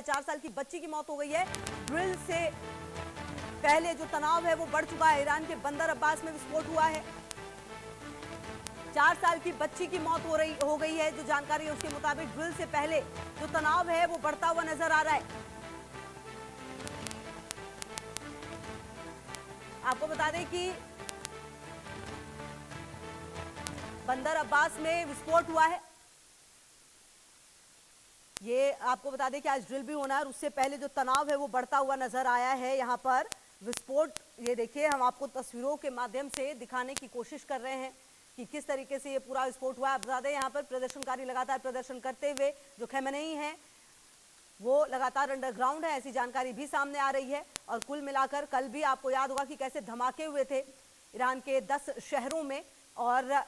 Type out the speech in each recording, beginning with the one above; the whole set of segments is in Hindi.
4 साल की बच्ची की मौत हो गई है। ड्रिल से पहले जो तनाव है वो बढ़ चुका है। ईरान के बंदर अब्बास में विस्फोट हुआ है। 4 साल की बच्ची की मौत हो गई है। जो जानकारी है उसके मुताबिक ड्रिल से पहले जो तनाव है वो बढ़ता हुआ नजर आ रहा है। आपको बता दें कि बंदर अब्बास में विस्फोट हुआ है। ये आपको बता दें कि आज ड्रिल भी होना है और उससे पहले जो तनाव है वो बढ़ता हुआ नजर आया है। यहाँ पर विस्फोट, ये देखिए, हम आपको तस्वीरों के माध्यम से दिखाने की कोशिश कर रहे हैं कि किस तरीके से ये पूरा विस्फोट हुआ है। आप बता दें यहाँ पर प्रदर्शनकारी लगातार प्रदर्शन करते हुए, जो खमेनेई हैं वो लगातार अंडरग्राउंड है, ऐसी जानकारी भी सामने आ रही है। और कुल मिलाकर कल भी आपको याद होगा कि कैसे धमाके हुए थे ईरान के 10 शहरों में, और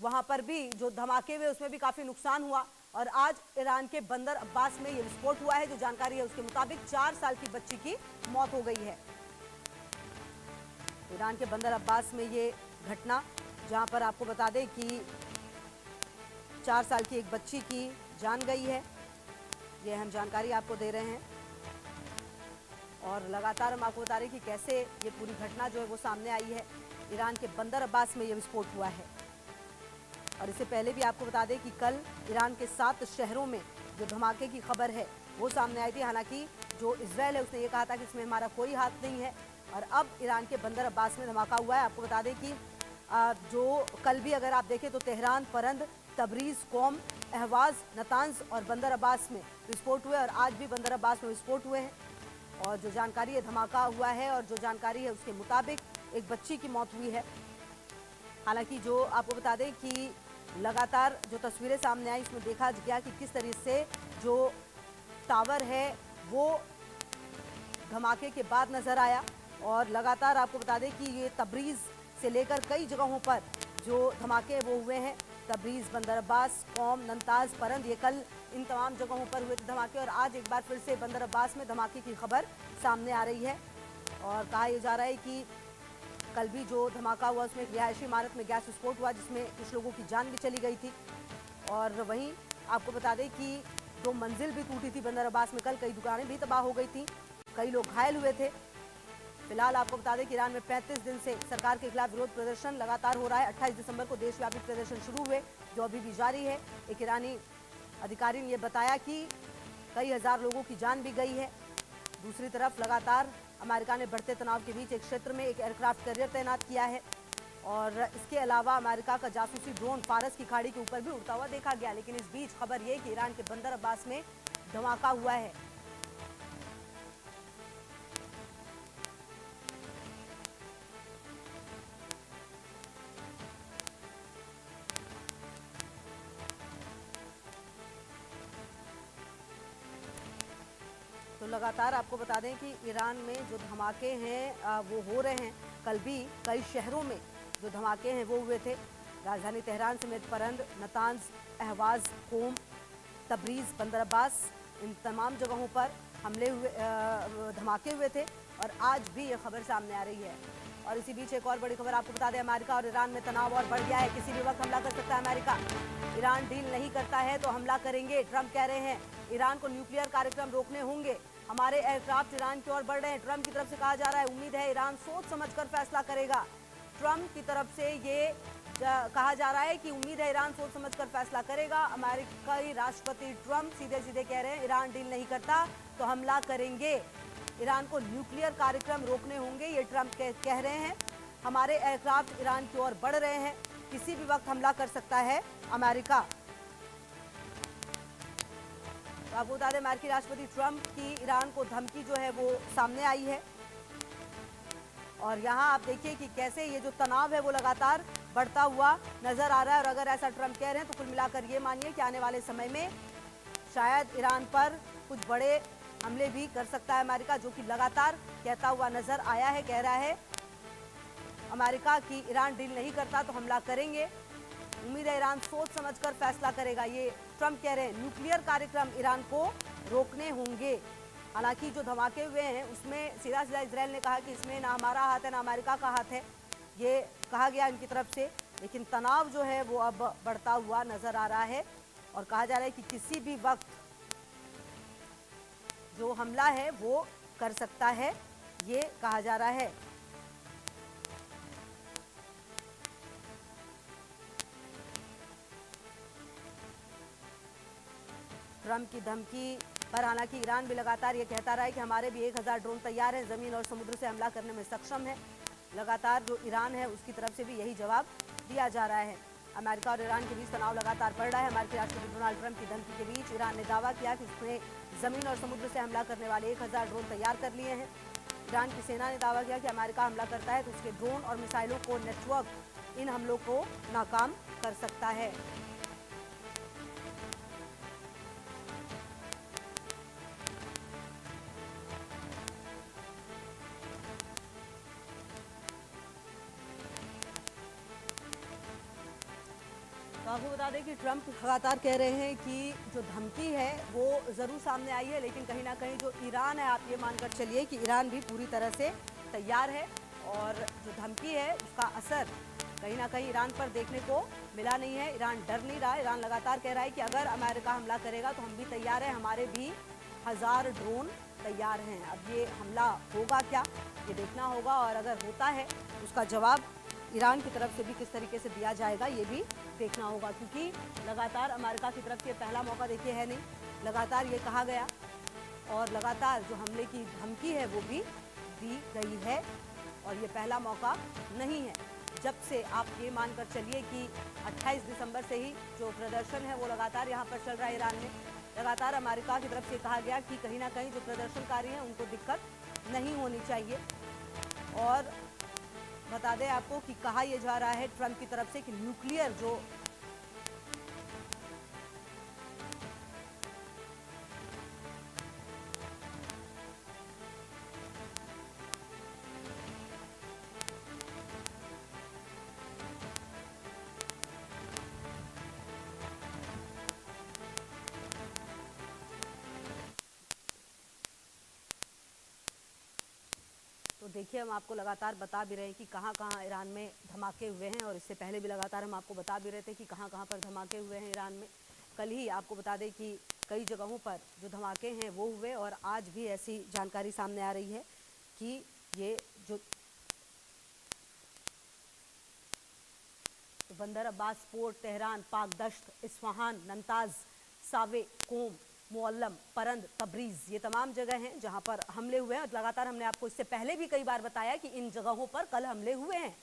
वहां पर भी जो धमाके हुए उसमें भी काफी नुकसान हुआ। और आज ईरान के बंदर अब्बास में ये विस्फोट हुआ है। जो जानकारी है उसके मुताबिक 4 साल की बच्ची की मौत हो गई है। ईरान के बंदर अब्बास में ये घटना, जहां पर आपको बता दें कि 4 साल की एक बच्ची की जान गई है, ये हम जानकारी आपको दे रहे हैं। और लगातार हम आपको बता रहे हैं कि कैसे ये पूरी घटना जो है वो सामने आई है। ईरान के बंदर अब्बास में ये विस्फोट हुआ है। और इससे पहले भी आपको बता दें कि कल ईरान के 7 शहरों में जो धमाके की खबर है वो सामने आई थी। हालांकि जो इजराइल है उसने ये कहा था कि इसमें हमारा कोई हाथ नहीं है। और अब ईरान के बंदर अब्बास में धमाका हुआ है। आपको बता दें कि जो कल भी अगर आप देखें तो तेहरान, परंद, तबरीज, कोम, अहवाज, नतांज और बंदर अब्बास में विस्फोट हुए। और आज भी बंदर अब्बास में विस्फोट हुए हैं। और जो जानकारी है धमाका हुआ है, और जो जानकारी है उसके मुताबिक एक बच्ची की मौत हुई है। हालांकि जो आपको बता दें कि लगातार जो तस्वीरें सामने आई उसमें देखा गया कि किस तरीके से जो टावर है वो धमाके के बाद नजर आया। और लगातार आपको बता दें कि ये तबरीज से लेकर कई जगहों पर जो धमाके वो हुए हैं। तबरीज, बंदर अब्बास, कौम, नंताज, परंद, ये कल इन तमाम जगहों पर हुए थे धमाके। और आज एक बार फिर से बंदर अब्बास में धमाके की खबर सामने आ रही है। और कहा यह जा रहा है कि कल भी जो धमाका हुआ उसमें एक रिहायशी इमारत में गैस विस्फोट हुआ, जिसमें कुछ लोगों की जान भी चली गई थी। और वहीं आपको बता दें कि 2 मंजिल भी टूटी थी बंदर अब्बास में। कल कई दुकानें भी तबाह हो गई थी, कई लोग घायल हुए थे। फिलहाल आपको बता दें कि ईरान में 35 दिन से सरकार के खिलाफ विरोध प्रदर्शन लगातार हो रहा है। 28 दिसंबर को देशव्यापी प्रदर्शन शुरू हुए, जो अभी भी जारी है। एक ईरानी अधिकारी ने यह बताया कि कई हजार लोगों की जान भी गई है। दूसरी तरफ लगातार अमेरिका ने बढ़ते तनाव के बीच एक क्षेत्र में एक एयरक्राफ्ट कैरियर तैनात किया है। और इसके अलावा अमेरिका का जासूसी ड्रोन फारस की खाड़ी के ऊपर भी उड़ता हुआ देखा गया। लेकिन इस बीच खबर यह कि ईरान के बंदर अब्बास में धमाका हुआ है। तो लगातार आपको बता दें कि ईरान में जो धमाके हैं वो हो रहे हैं। कल भी कई शहरों में जो धमाके हैं वो हुए थे। राजधानी तेहरान समेत परंद, नतांज, अहवाज, कोम, तबरीज, बंदर अब्बास, इन तमाम जगहों पर हमले हुए, धमाके हुए थे। और आज भी ये खबर सामने आ रही है। और इसी बीच एक और बड़ी खबर आपको बता दें, अमेरिका और ईरान में तनाव और बढ़ गया है। किसी भी वक्त हमला कर सकता है अमेरिका। ईरान डील नहीं करता है तो हमला करेंगे, ट्रंप कह रहे हैं। ईरान को न्यूक्लियर कार्यक्रम रोकने होंगे। हमारे एयरक्राफ्ट ईरान की ओर बढ़ रहे हैं। ट्रंप की तरफ से कहा जा रहा है उम्मीद है ईरान सोच समझकर फैसला करेगा। ट्रंप की तरफ से ये कहा जा रहा है कि उम्मीद है ईरान सोच समझकर फैसला करेगा। अमेरिकी राष्ट्रपति ट्रंप सीधे सीधे कह रहे हैं ईरान डील नहीं करता तो हमला करेंगे। ईरान को न्यूक्लियर कार्यक्रम रोकने होंगे, ये ट्रंप कह रहे हैं। हमारे एयरक्राफ्ट ईरान की ओर बढ़ रहे हैं, किसी भी वक्त हमला कर सकता है अमेरिका। तो आपको बता दें अमेरिकी राष्ट्रपति ट्रंप की ईरान को धमकी जो है वो सामने आई है। और यहाँ आप देखिए कि कैसे ये जो तनाव है वो लगातार बढ़ता हुआ नजर आ रहा है। और अगर ऐसा ट्रंप कह रहे हैं तो कुल मिलाकर ये मानिए कि आने वाले समय में शायद ईरान पर कुछ बड़े हमले भी कर सकता है अमेरिका, जो कि लगातार कहता हुआ नजर आया है। कह रहा है अमेरिका की ईरान डील नहीं करता तो हमला करेंगे, उम्मीद है ईरान सोच समझकर फैसला करेगा, ये ट्रंप कह रहे हैं। न्यूक्लियर कार्यक्रम ईरान को रोकने होंगे। हालांकि जो धमाके हुए हैं उसमें सीधा सीधा इजराइल ने कहा कि इसमें ना हमारा हाथ है ना अमेरिका का हाथ है, ये कहा गया इनकी तरफ से। लेकिन तनाव जो है वो अब बढ़ता हुआ नजर आ रहा है। और कहा जा रहा है कि किसी भी वक्त जो हमला है वो कर सकता है, ये कहा जा रहा है। ट्रंप की धमकी पर हालांकि ईरान भी लगातार ये कहता रहा है कि हमारे भी 1000 ड्रोन तैयार हैं, जमीन और समुद्र से हमला करने में सक्षम है। लगातार जो ईरान है उसकी तरफ से भी यही जवाब दिया जा रहा है। अमेरिका और ईरान के बीच तनाव लगातार बढ़ रहा है। अमेरिकी राष्ट्रपति डोनाल्ड ट्रंप की धमकी के बीच ईरान ने दावा किया कि उसने जमीन और समुद्र से हमला करने वाले 1000 ड्रोन तैयार कर लिए हैं। ईरान की सेना ने दावा किया कि अमेरिका हमला करता है तो उसके ड्रोन और मिसाइलों को नेटवर्क इन हमलों को नाकाम कर सकता है। तो आपको बता दें कि ट्रंप लगातार कह रहे हैं कि जो धमकी है वो ज़रूर सामने आई है, लेकिन कहीं ना कहीं जो ईरान है, आप ये मानकर चलिए कि ईरान भी पूरी तरह से तैयार है और जो धमकी है उसका असर कहीं ना कहीं ईरान पर देखने को मिला नहीं है। ईरान डर नहीं रहा। ईरान लगातार कह रहा है कि अगर अमेरिका हमला करेगा तो हम भी तैयार हैं, हमारे भी 1000 ड्रोन तैयार हैं। अब ये हमला होगा क्या, ये देखना होगा, और अगर होता है उसका जवाब ईरान की तरफ से भी किस तरीके से दिया जाएगा ये भी देखना होगा, क्योंकि लगातार अमेरिका की तरफ से पहला मौका देखिए है नहीं। लगातार ये कहा गया और लगातार जो हमले की धमकी है वो भी दी गई है, और ये पहला मौका नहीं है। जब से आप ये मानकर चलिए कि 28 दिसंबर से ही जो प्रदर्शन है वो लगातार यहाँ पर चल रहा है ईरान में। लगातार अमेरिका की तरफ से कहा गया कि कहीं ना कहीं जो प्रदर्शनकारी हैं उनको दिक्कत नहीं होनी चाहिए। और बता दें आपको कि कहा यह जा रहा है ट्रंप की तरफ से कि न्यूक्लियर जो तो देखिए, हम आपको लगातार बता भी रहे हैं कि कहां कहां ईरान में धमाके हुए हैं, और इससे पहले भी लगातार हम आपको बता भी रहे थे कि कहां कहां पर धमाके हुए हैं ईरान में। कल ही आपको बता दें कि कई जगहों पर जो धमाके हैं वो हुए, और आज भी ऐसी जानकारी सामने आ रही है कि ये जो तो बंदर अब्बास पोर्ट, तेहरान, पाक दश्त, इस्फहान, नंताज, सावे, कोम, मुअल्लम, परंद, तबरीज, ये तमाम जगह हैं जहां पर हमले हुए हैं। और लगातार हमने आपको इससे पहले भी कई बार बताया कि इन जगहों पर कल हमले हुए हैं।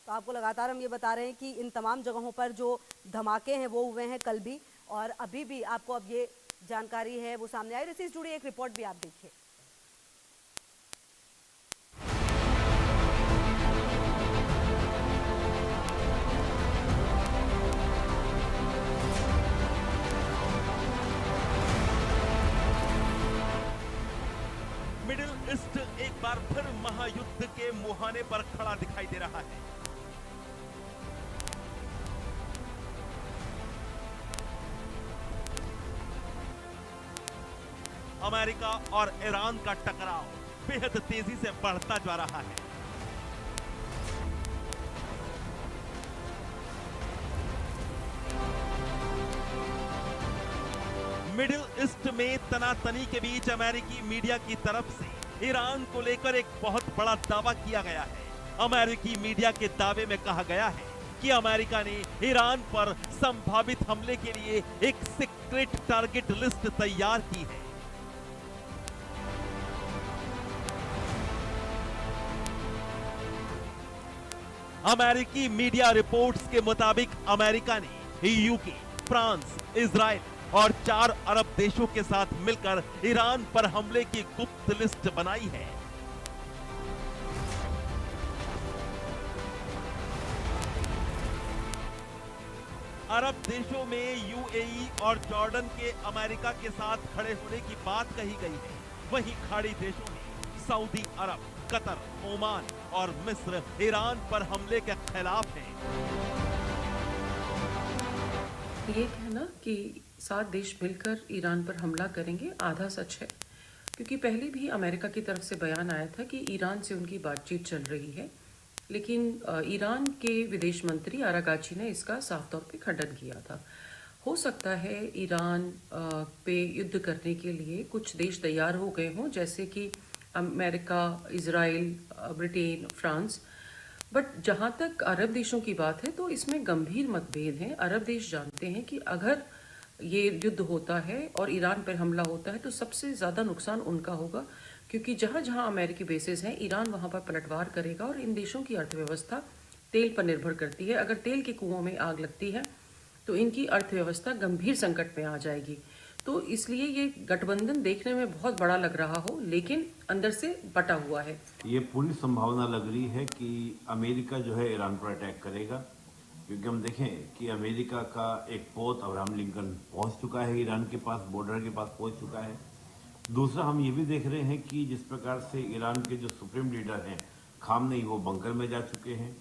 तो आपको लगातार हम ये बता रहे हैं कि इन तमाम जगहों पर जो धमाके हैं वो हुए हैं कल भी, और अभी भी आपको अब ये जानकारी है वो सामने आई। इससे जुड़ी एक रिपोर्ट भी आप देखिए। मिडिल ईस्ट एक बार फिर महायुद्ध के मुहाने पर खड़ा दिखाई दे रहा है। अमेरिका और ईरान का टकराव बेहद तेजी से बढ़ता जा रहा है। मिडिल ईस्ट में तनातनी के बीच अमेरिकी मीडिया की तरफ से ईरान को लेकर एक बहुत बड़ा दावा किया गया है। अमेरिकी मीडिया के दावे में कहा गया है कि अमेरिका ने ईरान पर संभावित हमले के लिए एक सीक्रेट टारगेट लिस्ट तैयार की है। अमेरिकी मीडिया रिपोर्ट्स के मुताबिक अमेरिका ने यूके, फ्रांस, इजराइल और 4 अरब देशों के साथ मिलकर ईरान पर हमले की गुप्त लिस्ट बनाई है। अरब देशों में यूएई और जॉर्डन के अमेरिका के साथ खड़े होने की बात कही गई है। वहीं खाड़ी देशों में सऊदी अरब, कतर, ओमान और मिस्र ईरान पर हमले के खिलाफ हैं। ये कहना कि 7 देश मिलकर ईरान पर हमला करेंगे आधा सच है। क्योंकि पहले भी अमेरिका की तरफ से बयान आया था कि ईरान से उनकी बातचीत चल रही है, लेकिन ईरान के विदेश मंत्री आरागाची ने इसका साफ तौर पे खंडन किया था। हो सकता है ईरान पे युद्ध करने के लिए कुछ देश तैयार हो गए हों, जैसे कि America, Israel, Britain, France. But जहाँ तक अरब देशों की बात है तो इसमें गंभीर मतभेद हैं। अरब देश जानते हैं कि अगर ये युद्ध होता है और ईरान पर हमला होता है तो सबसे ज़्यादा नुकसान उनका होगा, क्योंकि जहाँ जहाँ अमेरिकी बेसेस हैं ईरान वहाँ पर पलटवार करेगा और इन देशों की अर्थव्यवस्था तेल पर निर्भर करती है। अगर तेल के कुओं में आग लगती है तो इनकी अर्थव्यवस्था गंभीर संकट में आ जाएगी। तो इसलिए ये गठबंधन देखने में बहुत बड़ा लग रहा हो, लेकिन अंदर से बटा हुआ है। ये पूरी संभावना लग रही है कि अमेरिका जो है ईरान पर अटैक करेगा, क्योंकि हम देखें कि अमेरिका का एक पोत अब्राहम लिंकन पहुंच चुका है ईरान के पास, बॉर्डर के पास पहुंच चुका है। दूसरा, हम ये भी देख रहे हैं कि जिस प्रकार से ईरान के जो सुप्रीम लीडर हैं खामनेई, वो बंकर में जा चुके हैं।